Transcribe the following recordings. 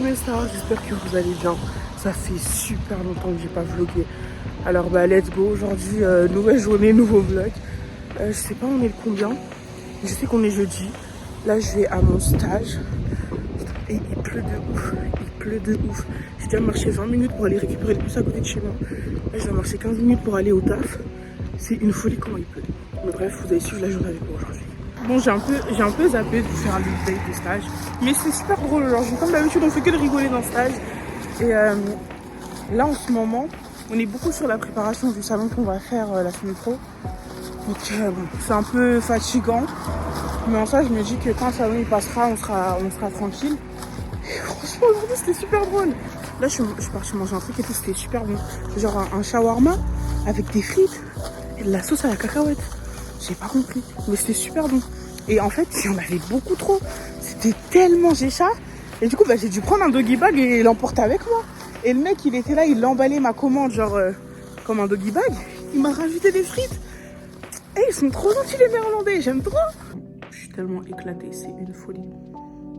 coucou mes stars, j'espère que vous allez bien. Ça fait super longtemps que j'ai pas vlogué. Alors bah let's go, aujourd'hui nouvelle journée, nouveau vlog. Je sais pas on est le combien, je sais qu'on est jeudi. Là je vais à mon stage et il pleut de ouf, J'ai déjà marché 20 minutes pour aller récupérer le bus à côté de chez moi. Là je vais marcher 15 minutes pour aller au taf. C'est une folie comment il pleut. Mais bref, vous allez suivre la journée avec moi aujourd'hui. Bon, j'ai un peu zappé de faire l'update du stage. Mais c'est super drôle aujourd'hui. Comme d'habitude, on fait que de rigoler dans le stage. Et là, en ce moment, on est beaucoup sur la préparation du salon qu'on va faire la semaine pro. Donc, bon, c'est un peu fatigant. Mais en ça, je me dis que quand le salon il passera, on sera tranquille. Et franchement, aujourd'hui, c'était super drôle. Là, je suis partie manger un truc et tout, c'était super bon. Genre un shawarma avec des frites et de la sauce à la cacahuète. J'ai pas compris, mais c'était super bon. Et en fait, il y en avait beaucoup trop. C'était tellement gécha. Et du coup, bah, j'ai dû prendre un doggy bag et l'emporter avec moi. Et le mec, il était là, il emballait ma commande, genre comme un doggy bag. Il m'a rajouté des frites. Et ils sont trop gentils les Néerlandais, j'aime trop. Je suis tellement éclatée, c'est une folie.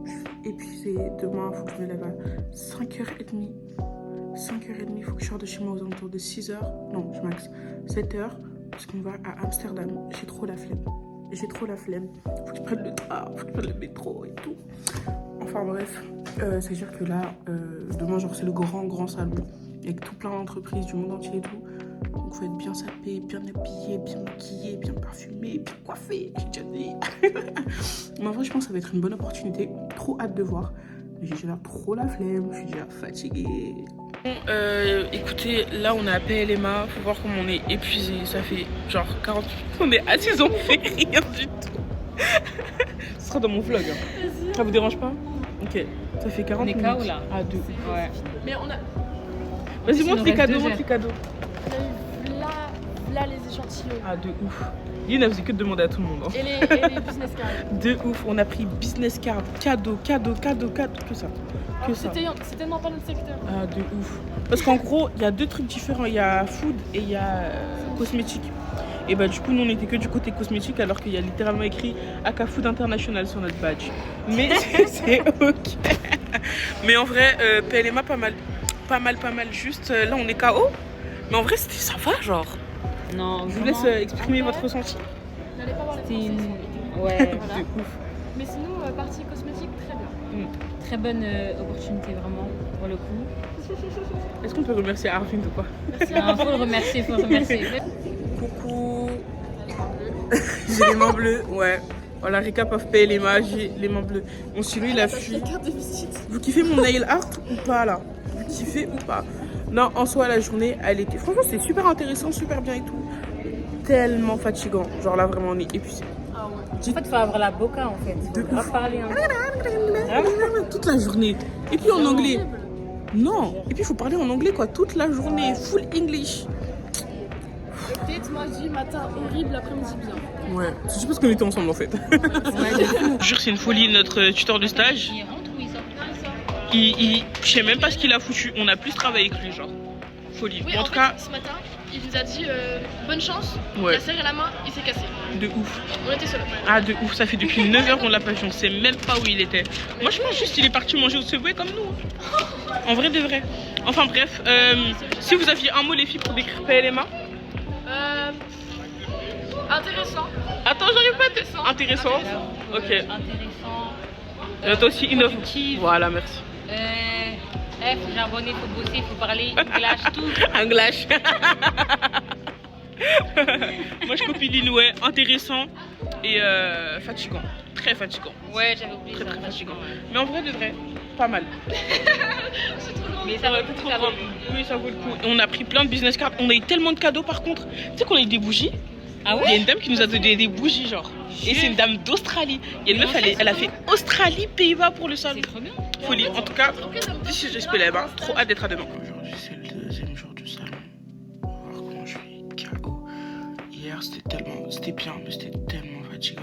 Je suis épuisée. Demain, il faut que je me lève à 5h30. 5h30, il faut que je sorte de chez moi aux alentours de 6h. Non, je max 7h. Parce qu'on va à Amsterdam. J'ai trop la flemme. Faut que je prenne le train, faut que je prenne le métro et tout. Enfin bref, c'est-à-dire que là, demain, genre, c'est le grand salon. Avec tout plein d'entreprises du monde entier et tout. Donc, faut être bien sapé, bien habillé, bien maquillé, bien parfumé, bien coiffé. J'ai déjà dit. Mais en vrai, je pense que ça va être une bonne opportunité. Trop hâte de voir. Mais j'ai déjà trop la flemme. Je suis déjà fatiguée. Bon, écoutez, là on est à PLMA, faut voir comment on est épuisé. Ça fait genre 40 minutes qu'on est assis, on fait rien du tout. Ce sera dans mon vlog. Hein. Ça vous dérange pas? Ok, ça fait 40 minutes. On est KO là. Ah, de ouf. Ouais. Mais on a. Vas-y, montre tes cadeaux, montre tes cadeaux. Là les échantillons. Ah, de ouf. Lynn a faisait que de demander à tout le monde. Hein. Et les business cards. De ouf, on a pris business card, cadeau, que ça. Que ça. C'est tellement pas notre secteur. Ah, de ouf. Parce qu'en gros, il y a deux trucs différents. Il y a food et il y a cosmétique. Et bah, du coup, nous, on était que du côté cosmétique, alors qu'il y a littéralement écrit Aka Food International sur notre badge. Mais c'est ok. Mais en vrai, PLMA, pas mal. Pas mal. Juste là, on est KO. Mais en vrai, ça va, genre. Non, Je vous laisse exprimer votre ressenti. N'allez pas voir les c'est Français, une. ils sont ridicules. Ouais, De ouf. Mais sinon, partie cosmétique, très bien. très bonne opportunité vraiment pour le coup. Est-ce qu'on peut remercier Arvind ou pas? Faut le remercier, Coucou. J'ai les mains bleues, ouais. Voilà, récap of PLMA, j'ai les mains bleues. Mon stylo, il a fui. Vous kiffez mon nail art ou pas là? Vous kiffez ou pas? Non, en soi, la journée, elle était... Franchement, c'est super intéressant, super bien et tout. Tellement fatigant. Genre là, vraiment, on est épuisé. Ah ouais. En fait, il faut avoir la boca en fait. De Faut grave ouf. parler. Hein. Toute la journée. Et puis en anglais. Non. Et puis, il faut parler en anglais, quoi. Toute la journée. Full English. Peut-être moi je dis matin horrible, après-midi bien. Ouais. C'est juste parce qu'on était ensemble, en fait. Je te jure, c'est une folie, notre tuteur de stage. Il rentre ou il sort? Je sais même pas ce qu'il a foutu. On a plus travaillé que lui, genre. Folie. Oui, Bon, en en tout fait, cas, ce matin, il nous a dit bonne chance. Ouais. Il a serré la main, il s'est cassé. de ouf. On était seuls. Ah, de ouf. Ça fait depuis 9h qu'on l'a pas vu. On sait même pas où il était. Moi, je pense juste qu'il est parti manger au Subway comme nous. En vrai de vrai. Enfin, bref. Si vous aviez un mot, les filles, pour décrire PLMA. Intéressant. Attends, j'arrive pas à Intéressant. Ok. Intéressant. Toi aussi, innovant. productif. Voilà, merci. Faut charbonner, faut bosser, faut parler, clash, tout. Un glash. Moi, je copie Lynn, ouais. Intéressant et fatigant. Très fatigant. Ouais, j'avais oublié. Très, ça, très fatigant. ouais. Mais en vrai de vrai, pas mal. Mais ça va le coup, ça vaut le coup. Oui, ça vaut le coup. Et on a pris plein de business cards. On a eu tellement de cadeaux par contre. Tu sais qu'on a eu des bougies. Ah Il y a ouais? une dame qui nous a donné des bougies, genre. Et c'est une dame d'Australie. Il y a une meuf, elle a fait Australie, Pays-Bas pour le salon. C'est trop bien. Folie. En tout cas, d'ici j'espère là-bas. Trop hâte d'être à demain. Aujourd'hui, c'est le deuxième jour du salon. On va voir comment je suis KO. Hier, c'était bien, mais c'était tellement fatigant.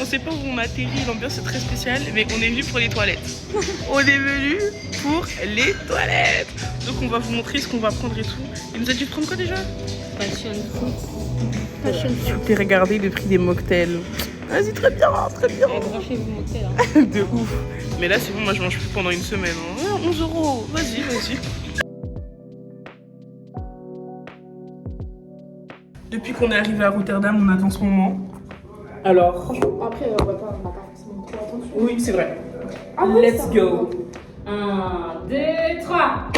on sait pas où on atterrit, l'ambiance est très spéciale, mais on est venu pour les toilettes. On est venu pour les toilettes. Donc on va vous montrer ce qu'on va prendre et tout. Il nous a dit de prendre quoi déjà? Passion Je t'ai regardé le prix des mocktails. Vas-y, très bien, très bien. branchez-vous motel. Hein. De ouf. Mais là, c'est bon, moi je mange plus pendant une semaine. Hein. 11 €. Vas-y, vas-y. Depuis qu'on est arrivé à Rotterdam, on attend ce moment. Alors. Après, on n'a pas forcément trop attention. Oui, c'est vrai. Ah ouais, Let's ça. go. 1, 2, 3.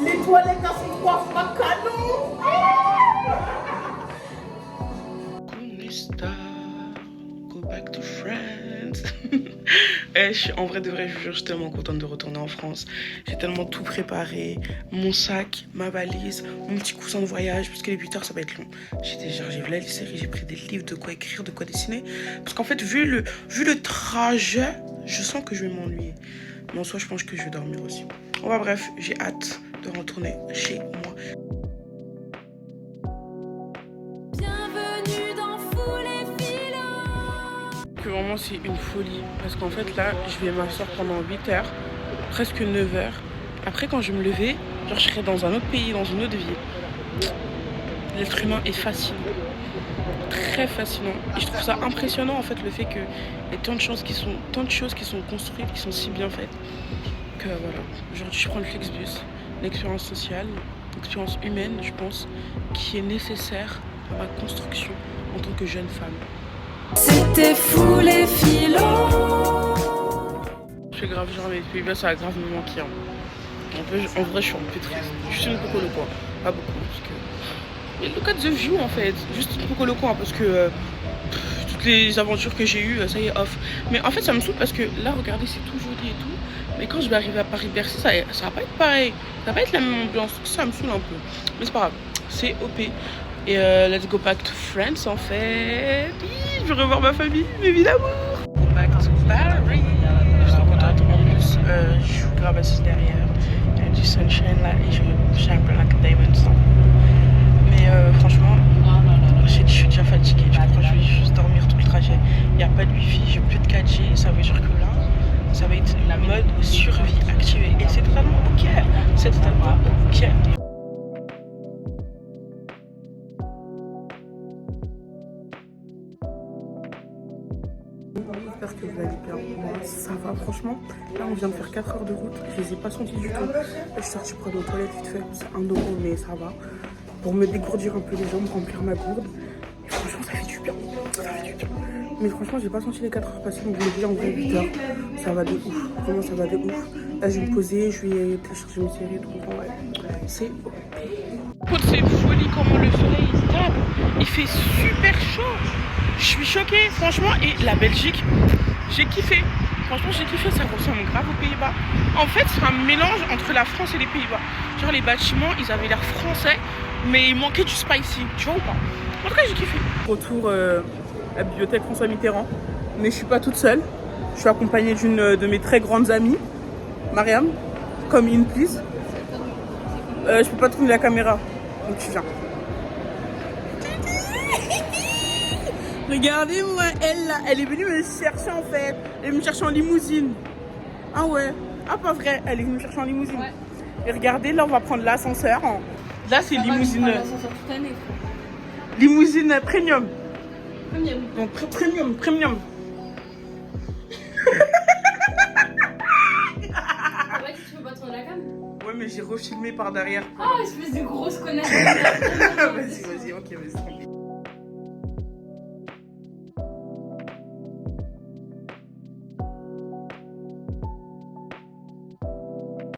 Les toilettes dans son 3 fois canon. Go back to France. En vrai de vrai, je vous jure, je suis tellement contente de retourner en France. J'ai tellement tout préparé. Mon sac, ma valise, mon petit coussin de voyage. Parce que les 8 heures, ça va être long. J'ai vu la série, j'ai pris des livres de quoi écrire, de quoi dessiner. Parce qu'en fait, vu le trajet, je sens que je vais m'ennuyer. Mais en soi, je pense que je vais dormir aussi. Enfin bref, j'ai hâte de retourner chez moi. Bienvenue dans Foule et Philo. Que vraiment c'est une folie parce qu'en fait là je vais m'asseoir pendant 8 heures, presque 9 heures. Après quand je vais me lever, genre je serai dans un autre pays, dans une autre ville. L'être humain est fascinant, très fascinant. Et je trouve ça impressionnant en fait le fait qu'il y ait tant de choses qui sont construites, qui sont si bien faites. Que voilà, aujourd'hui je prends le Flixbus, une expérience sociale, une expérience humaine je pense, qui est nécessaire à ma construction en tant que jeune femme. C'était Foule et Philo. Je suis grave genre les Pays-Bas, ça va grave me manquer. Hein. En vrai, je suis un peu triste. Je suis une coco loco, pas beaucoup parce que. Et look at the view en fait, juste une coco loco parce que toutes les aventures que j'ai eues, ça y est off. Mais en fait, ça me saoule parce que là, regardez, c'est tout joli et tout. Mais quand je vais arriver à Paris-Bercy, ça va pas être pareil. Ça va pas être la même ambiance. Ça me saoule un peu. Mais c'est pas grave, c'est OP. Et let's go back to France en fait. Je vais revoir ma famille, mes vies d'amour. Go back to Paris. Je suis trop contente. En plus, je suis grave assise derrière. Il y a du sunshine là et je suis un peu like a diamond. Mais franchement, je suis déjà fatiguée. Je crois que je vais juste dormir tout le trajet. Il n'y a pas de wifi, j'ai plus de 4G. Ça veut dire que là, ça va être la mode survie activée. Et c'est totalement ok. C'est totalement ok. J'espère que vous allez bien. Moi, ça va, franchement. Là, on vient de faire 4 heures de route. Je les ai pas sentis du tout. Je suis sortie prendre aux toilettes vite fait. C'est 1 €, mais ça va. Pour me dégourdir un peu les jambes, remplir ma gourde. Et franchement, ça fait du bien. Ça fait du bien. Mais franchement, j'ai pas senti les 4 heures passer. Donc, je me dis en vrai 8 heures. Ça va de ouf. Vraiment, ça va de ouf. Là, je vais me poser. Je vais télécharger une série. Donc, ouais. C'est ok. C'est une folie comment le soleil tape. Il fait super chaud. Je suis choquée, franchement. Et la Belgique, j'ai kiffé. Franchement, j'ai kiffé. Ça ressemble grave aux Pays-Bas. En fait, c'est un mélange entre la France et les Pays-Bas. Genre, les bâtiments, ils avaient l'air français, mais il manquait du spicy. Tu vois ou pas? En tout cas, j'ai kiffé. Retour à la bibliothèque François Mitterrand. Mais je suis pas toute seule. Je suis accompagnée d'une de mes très grandes amies, Mariam. Come in, please. Je peux pas tourner la caméra, donc tu viens. Regardez-moi, elle là, elle est venue me chercher en fait. Elle est venue me chercher en limousine. Ah ouais, ah pas vrai, elle est venue me chercher en limousine. Ouais. Et regardez, là on va prendre l'ascenseur. Là c'est limousine. L'ascenseur toute l'année. Limousine premium. Premium. Donc premium. Ouais, tu peux pas tourner la cam. Ouais, mais j'ai refilmé par derrière. Ah, espèce de grosse connasse. Vas-y, ok, vas-y.